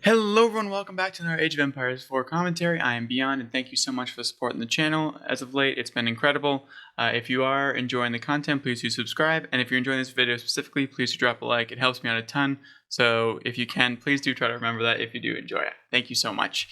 Hello everyone, welcome back to another Age of Empires 4 commentary. I am Beyond, and thank you so much for supporting the channel. As of late, it's been incredible. If you are enjoying the content, please do subscribe, and if you're enjoying this video specifically, please do drop a like. It helps me out a ton, so if you can, please do try to remember that if you do enjoy it. Thank you so much.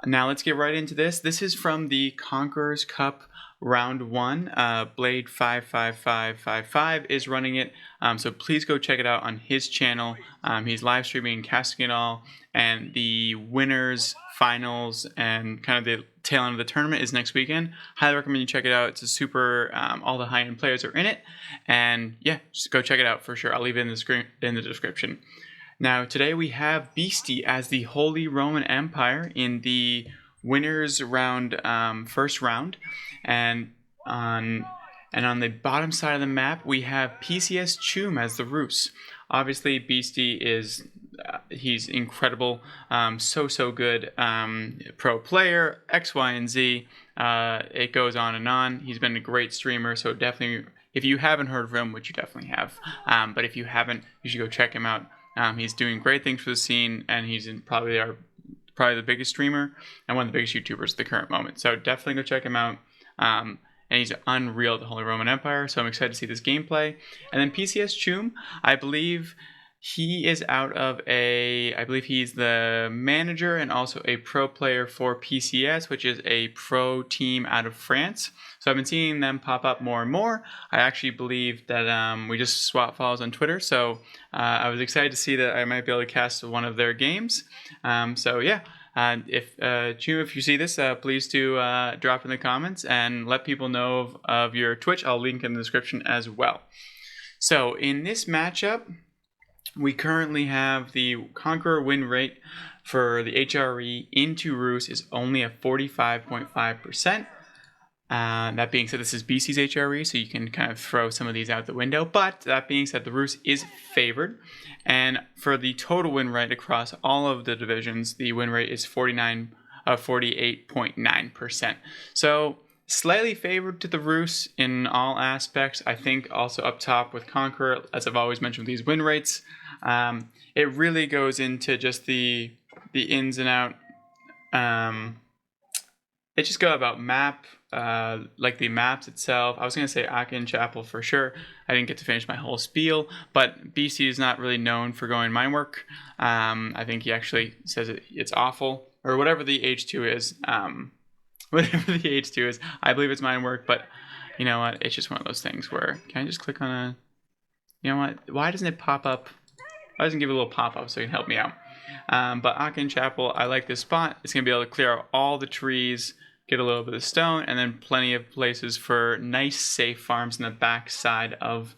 Now let's get right into this. This is from the Conqueror's Cup Round 1. Blade 55555 is running it, so please go check it out on his channel. He's live streaming and casting it all, and the winners, finals, and kind of the tail end of the tournament is next weekend. Highly recommend you check it out. It's a super, all the high-end players are in it, and yeah, just go check it out for sure. I'll leave it in the description. Now, today we have Beasty as the Holy Roman Empire in the winners round, first round, and on the bottom side of the map we have PCS Choom as the Rus. Obviously, Beasty is he's incredible, so good, pro player, X, Y, and Z. It goes on and on. He's been a great streamer, so definitely, if you haven't heard of him, which you definitely have, but if you haven't, you should go check him out. He's doing great things for the scene, and he's probably the biggest streamer and one of the biggest YouTubers at the current moment. So definitely go check him out. And he's unreal at the Holy Roman Empire, so I'm excited to see this gameplay. And then PCS Choom, I believe he is I believe he's the manager and also a pro player for PCS, which is a pro team out of France. So I've been seeing them pop up more and more. I actually believe that we just swap follows on Twitter, so I was excited to see that I might be able to cast one of their games. So yeah, Choom, if you see this, please do drop in the comments and let people know of your Twitch. I'll link in the description as well. So in this matchup, we currently have the Conqueror win rate for the HRE into Rus is only at 45.5%. That being said, this is BC's HRE, so you can kind of throw some of these out the window. But that being said, the Rus is favored. And for the total win rate across all of the divisions, the win rate is 48.9%. So slightly favored to the Rus in all aspects. I think also up top with Conqueror, as I've always mentioned with these win rates, it really goes into just the ins and out. It just go about map, like the maps itself. I was going to say Aachen Chapel for sure. I didn't get to finish my whole spiel, but BC is not really known for going mine work. I think he actually says it's awful, or whatever the H2 is. Whatever the H2 is, I believe it's mine work, but you know what? It's just one of those things where, can I just click on a, you know what? Why doesn't it pop up? Why doesn't it give a little pop-up so it can help me out? But Aachen Chapel, I like this spot. It's going to be able to clear out all the trees, get a little bit of stone, and then plenty of places for nice, safe farms in the back side of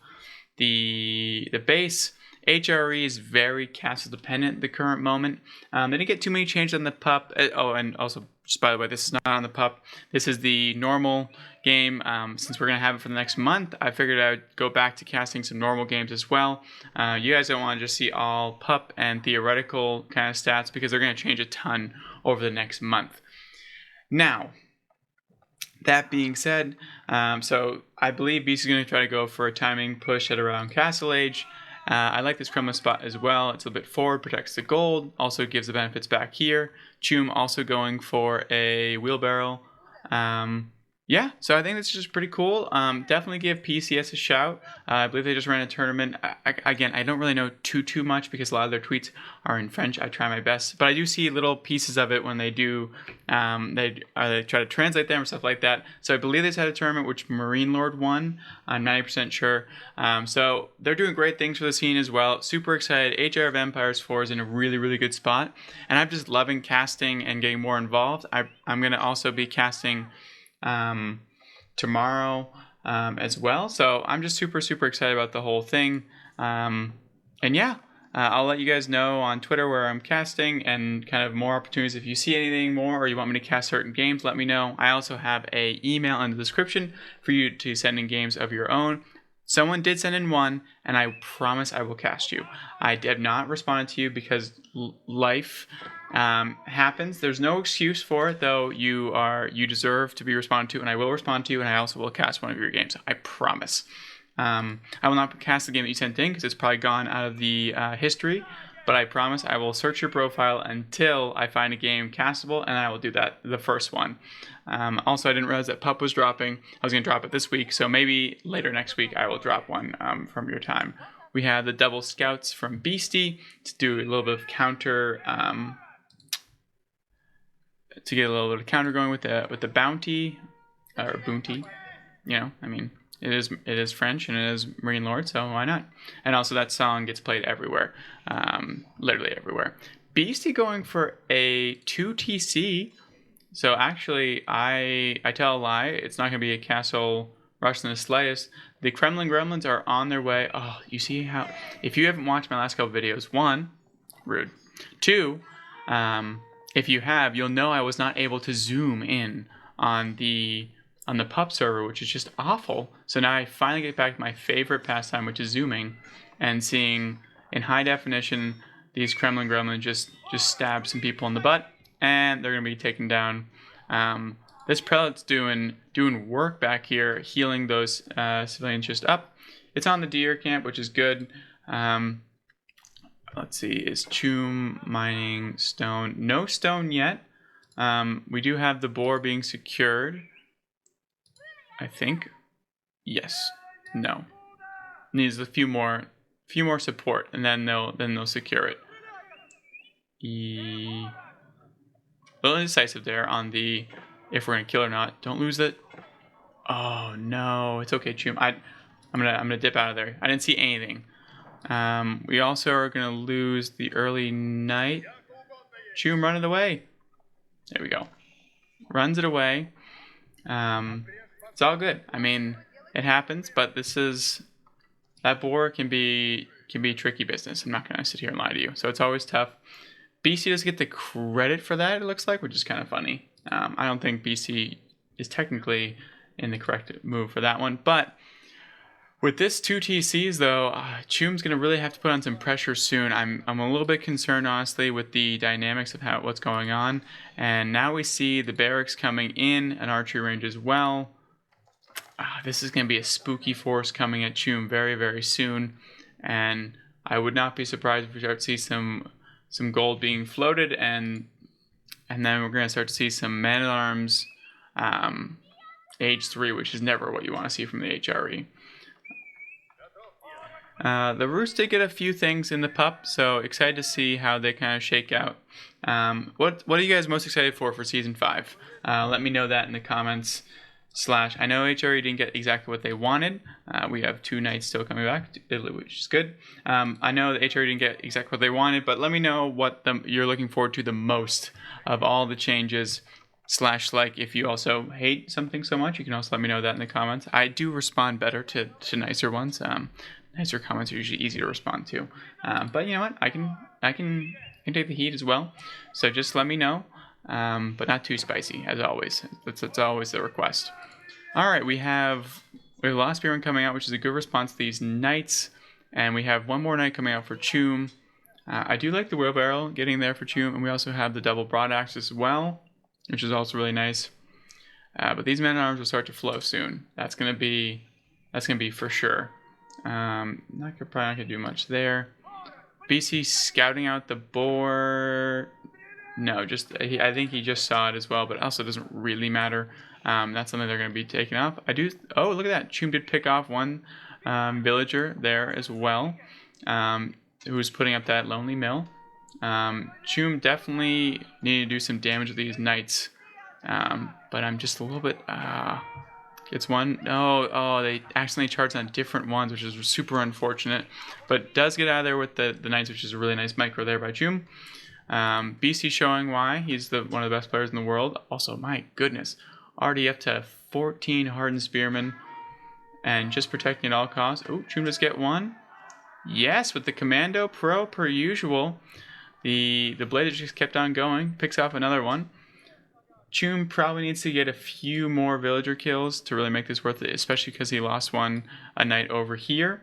the base. HRE is very castle dependent at the current moment. They didn't get too many changes on the pup. Oh, and also, just by the way, this is not on the pup. This is the normal game. Since we're going to have it for the next month, I figured I would go back to casting some normal games as well. You guys don't want to just see all pup and theoretical kind of stats because they're going to change a ton over the next month. Now, that being said, so I believe Beast is going to try to go for a timing push at around Castle Age. I like this chroma spot as well. It's a little bit forward, protects the gold, also gives the benefits back here. Choom also going for a wheelbarrow. Yeah, so I think this is just pretty cool. Definitely give PCS a shout. I believe they just ran a tournament. Again, I don't really know too much because a lot of their tweets are in French. I try my best, but I do see little pieces of it when they do. They try to translate them or stuff like that. So I believe they just had a tournament which Marine Lord won. I'm 90% sure. So they're doing great things for the scene as well. Super excited. HR of Empires 4 is in a really good spot, and I'm just loving casting and getting more involved. I'm gonna also be casting tomorrow as well, so I'm just super excited about the whole thing. And yeah, I'll let you guys know on Twitter where I'm casting and kind of more opportunities. If you see anything more or you want me to cast certain games, let me know. I also have a email in the description for you to send in games of your own. Someone did send in one, and I promise I will cast you. I have not responded to you because life happens. There's no excuse for it, though. You deserve to be responded to, and I will respond to you, and I also will cast one of your games. I promise. I will not cast the game that you sent in because it's probably gone out of the history, but I promise I will search your profile until I find a game castable, and I will do that, the first one. Also, I didn't realize that Pup was dropping. I was going to drop it this week, so maybe later next week I will drop one from your time. We have the double scouts from Beasty to do a little bit of counter, to get a little bit of counter going with the bounty, or bounty. You know, I mean, it is French and it is Marine Lord, so why not? And also that song gets played everywhere, literally everywhere. Beasty going for a 2 TC. So actually, I tell a lie. It's not going to be a castle rush in the slightest. The Kremlin Gremlins are on their way. Oh, you see how... If you haven't watched my last couple videos, 1, rude. 2, if you have, you'll know I was not able to zoom in on the Pup server, which is just awful. So now I finally get back to my favorite pastime, which is zooming and seeing in high definition these Kremlin Gremlins just stab some people in the butt. And they're going to be taken down. This prelate's doing work back here, healing those civilians just up. It's on the deer camp, which is good. Let's see, is Choom mining stone? No stone yet. We do have the boar being secured, I think. Yes. No. Needs a few more support, and then they'll secure it. A little indecisive there on the if we're gonna kill or not. Don't lose it. Oh no, it's okay, Choom. I'm gonna dip out of there. I didn't see anything. We also are gonna lose the early night. Choom, run it away. There we go. Runs it away. It's all good. I mean, it happens, but that boar can be tricky business. I'm not gonna sit here and lie to you. So it's always tough. BC doesn't get the credit for that, it looks like, which is kind of funny. I don't think BC is technically in the correct move for that one. But with this 2 TCs, though, Choom's going to really have to put on some pressure soon. I'm a little bit concerned, honestly, with the dynamics of what's going on. And now we see the barracks coming in, an archery range as well. This is going to be a spooky force coming at Choom very, very soon. And I would not be surprised if we start to see some gold being floated, and then we're going to start to see some man-at-arms age 3, which is never what you want to see from the HRE. The Roots did get a few things in the Pup, so excited to see how they kind of shake out. What are you guys most excited for Season 5? Let me know that in the comments. I know HRE didn't get exactly what they wanted. We have 2 knights still coming back, which is good. I know the HRE didn't get exactly what they wanted, but let me know what you're looking forward to the most of all the changes. Like, if you also hate something so much, you can also let me know that in the comments. I do respond better to nicer ones. Nicer comments are usually easy to respond to. But you know what? I can take the heat as well. So just let me know. But not too spicy, as always. That's always the request. All right, we have the last spearman coming out, which is a good response to these knights, and we have one more knight coming out for Choom. I do like the wheelbarrow getting there for Choom, and we also have the double broadaxe as well, which is also really nice. But these men-at-arms will start to flow soon. That's gonna be for sure. Probably not gonna do much there. BC scouting out the boar. No, I think he just saw it as well, but it also doesn't really matter. That's something they're going to be taking off. Oh, look at that. Choom did pick off one villager there as well, who was putting up that lonely mill. Choom definitely needed to do some damage with these knights, but I'm just a little bit... Gets one. Oh, they accidentally charged on different ones, which is super unfortunate, but does get out of there with the knights, which is a really nice micro there by Choom. BC showing why he's one of the best players in the world. Also, my goodness, already up to 14 hardened spearmen and just protecting at all costs. Oh, Choom does get one. Yes, with the commando pro per usual. The blade just kept on going. Picks off another one. Choom probably needs to get a few more villager kills to really make this worth it, especially because he lost a knight over here.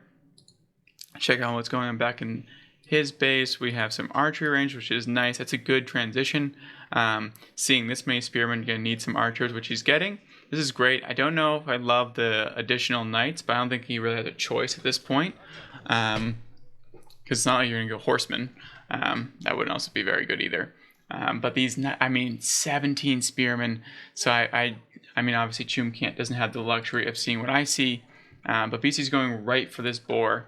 Check out what's going on back in his base. We have some archery range, which is nice. That's a good transition. Seeing this many spearmen, you're going to need some archers, which he's getting. This is great. I don't know if I love the additional knights, but I don't think he really has a choice at this point. Because it's not like you're going to go horsemen. That wouldn't also be very good either. But these, I mean, 17 spearmen. So I mean, obviously Choom doesn't have the luxury of seeing what I see. But beasty's going right for this boar.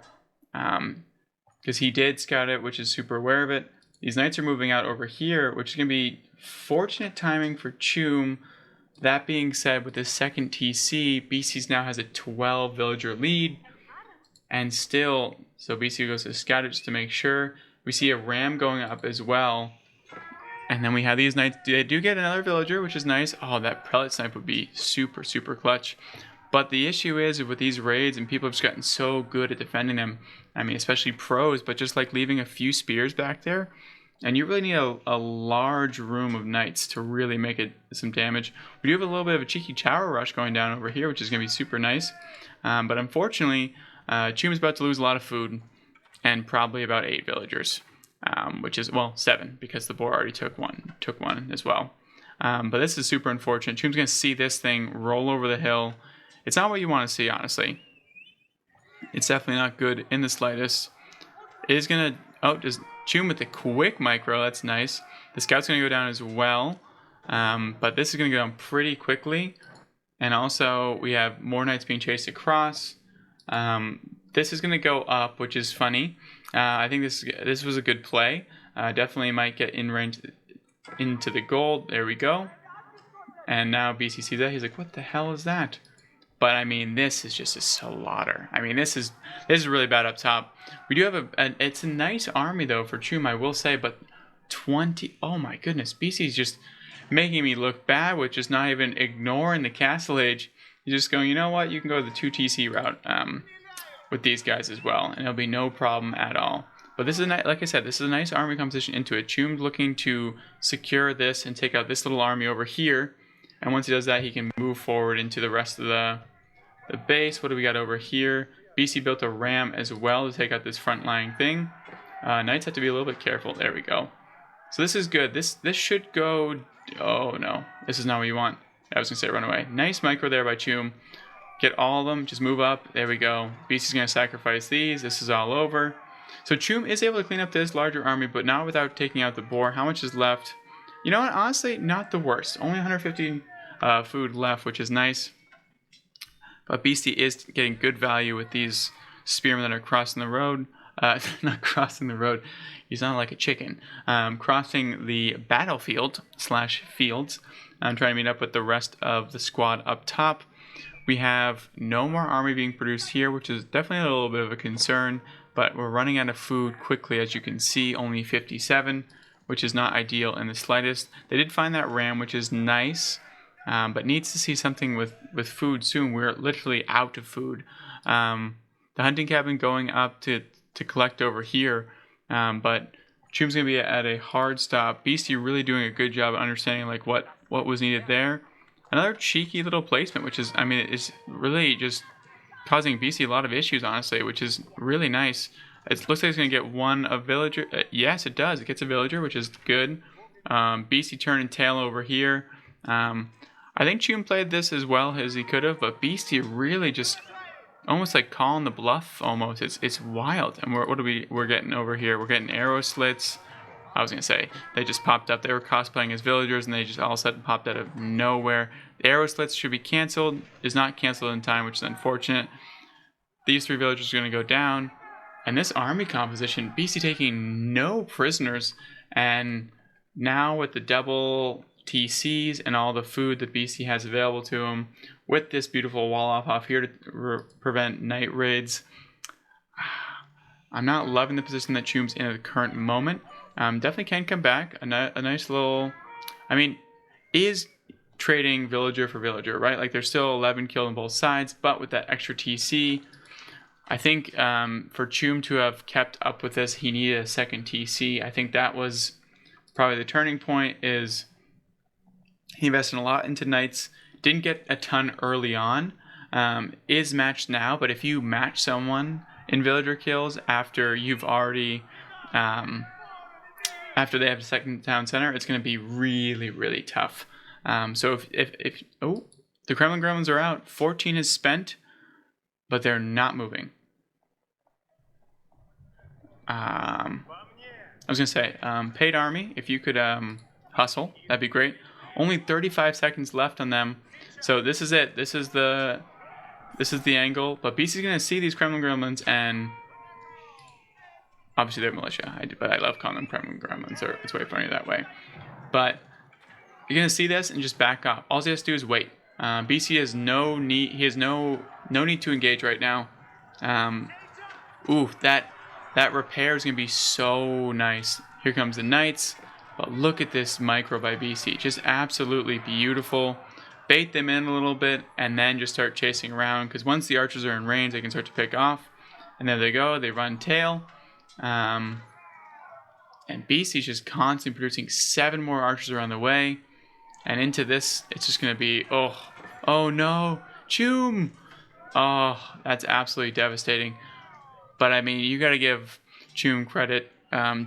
Because he did scout it, which is super aware of it. These knights are moving out over here, which is going to be fortunate timing for Choom. That being said, with his second TC, beasties now has a 12 villager lead. And still, so beastie goes to scout it just to make sure. We see a ram going up as well. And then we have these knights. They do get another villager, which is nice. Oh, that prelate snipe would be super, super clutch. But the issue is with these raids, and people have just gotten so good at defending them. I mean, especially pros, but just like leaving a few spears back there. And you really need a large room of knights to really make it some damage. We do have a little bit of a cheeky tower rush going down over here, which is going to be super nice. But unfortunately, Choom is about to lose a lot of food and probably about 8 villagers. Which is, well, 7, because the boar already took one as well. But this is super unfortunate. Choom's going to see this thing roll over the hill. It's not what you want to see, honestly. It's definitely not good in the slightest. It is going to, oh, just Choom with the quick micro. That's nice. The scout's going to go down as well. But this is going to go down pretty quickly. And also, we have more knights being chased across. This is going to go up, which is funny. I think this was a good play. Definitely might get in range into the gold. There we go. And now BC sees that. He's like, what the hell is that? But I mean, this is just a slaughter. I mean, this is really bad up top. We do have it's a nice army though for Choom, I will say, but 20. Oh my goodness, BC's just making me look bad with just not even ignoring the castle age. He's just going, you know what? You can go the 2 TC route with these guys as well, and it'll be no problem at all. But this is like I said, this is a nice army composition into it. Choom's looking to secure this and take out this little army over here. And once he does that, he can move forward into the rest of the base. What do we got over here? BC built a ram as well to take out this front lying thing. Knights have to be a little bit careful. There we go. So this is good. This should go... Oh, no. This is not what you want. I was going to say run away. Nice micro there by Choom. Get all of them. Just move up. There we go. BC's going to sacrifice these. This is all over. So Choom is able to clean up this larger army, but not without taking out the boar. How much is left? You know what? Honestly, not the worst. Only 150 food left, which is nice. But Beastie is getting good value with these spearmen that are crossing the road. Not crossing the road. He's not like a chicken. Crossing the battlefield / fields. I'm trying to meet up with the rest of the squad up top. We have no more army being produced here, which is definitely a little bit of a concern. But we're running out of food quickly, as you can see. Only 57. Which is not ideal in the slightest. They did find that ram, which is nice, but needs to see something with food soon. We're literally out of food. The hunting cabin going up to collect over here, but Choom's going to be at a hard stop. Beastie really doing a good job of understanding like what was needed there. Another cheeky little placement, which is, I mean, it's really just causing Beastie a lot of issues, honestly, which is really nice. It looks like it's going to get a villager. Yes, it does. It gets a villager, which is good. Beastie turning tail over here. I think Choom played this as well as he could have, but Beastie really just almost like calling the bluff almost. It's wild. And we're getting over here? We're getting arrow slits. I was going to say, they just popped up. They were cosplaying as villagers, and they just all of a sudden popped out of nowhere. The arrow slits should be canceled. Is not canceled in time, which is unfortunate. These 3 villagers are going to go down. And this army composition, Beastie taking no prisoners, and now with the double TCs and all the food that Beastie has available to him, with this beautiful wall off here to prevent night raids, I'm not loving the position that Choom's in at the current moment. Definitely can come back. A nice little, I mean, is trading villager for villager, right? Like there's still 11 killed on both sides, but with that extra TC, I think for Choom to have kept up with this, he needed a second TC. I think that was probably the turning point. Is he invested a lot into knights, didn't get a ton early on, is matched now, but if you match someone in villager kills after you've already, after they have a second town center, it's going to be really, really tough. So if oh, the Kremlin Gremlins are out, 14 is spent, but they're not moving. I was going to say, paid army, if you could hustle, that'd be great. Only 35 seconds left on them. So this is it. This is the angle. But Beasty's going to see these Kremlin Gremlins, and obviously they're militia. But I love calling them Kremlin Gremlins. It's way funnier that way. But you're going to see this and just back off. All he has to do is wait. Beasty has no need. He has no need to engage right now. Ooh, that repair is going to be so nice. Here comes the Knights. But look at this micro by Beasty. Just absolutely beautiful. Bait them in a little bit and then just start chasing around. Because once the archers are in range, they can start to pick off. And there they go. They run tail. And Beasty's just constantly producing 7 more archers around the way. And into this, it's just going to be, oh no, Choom. Oh, that's absolutely devastating. But I mean, you got to give Choom credit.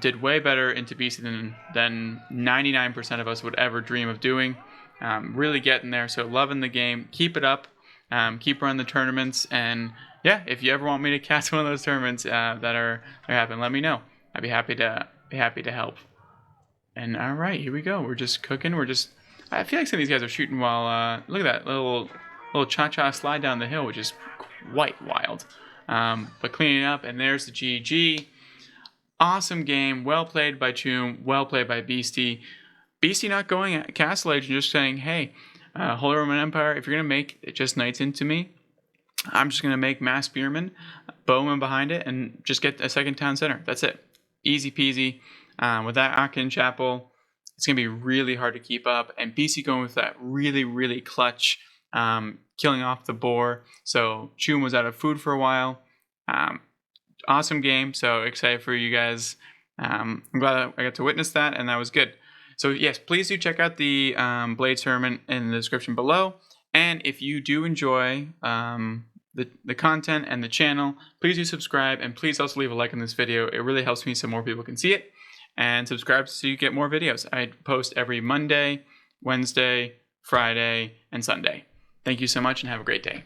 Did way better into Beasty than 99% of us would ever dream of doing. Really getting there. So loving the game. Keep it up. Keep running the tournaments. And yeah, if you ever want me to cast one of those tournaments that are happening, let me know. I'd be happy to help. And all right, here we go. We're just cooking. I feel like some of these guys are shooting while, look at that little cha-cha slide down the hill, which is quite wild. But cleaning up, and there's the GG. Awesome game. Well played by Choom. Well played by Beasty. Beasty not going at Castle Age and just saying, hey, Holy Roman Empire, if you're going to make it just Knights into me, I'm just going to make Mass Spearmen, Bowmen behind it, and just get a second town center. That's it. Easy peasy. With that Akin Chapel, it's going to be really hard to keep up. And Beasty going with that really, really clutch, killing off the boar. So Choom was out of food for a while. Awesome game. So excited for you guys. I'm glad I got to witness that, and that was good. So yes, please do check out the Blade tournament in the description below. And if you do enjoy the content and the channel, please do subscribe, and please also leave a like on this video. It really helps me so more people can see it. And subscribe so you get more videos. I post every Monday, Wednesday, Friday, and Sunday. Thank you so much and have a great day.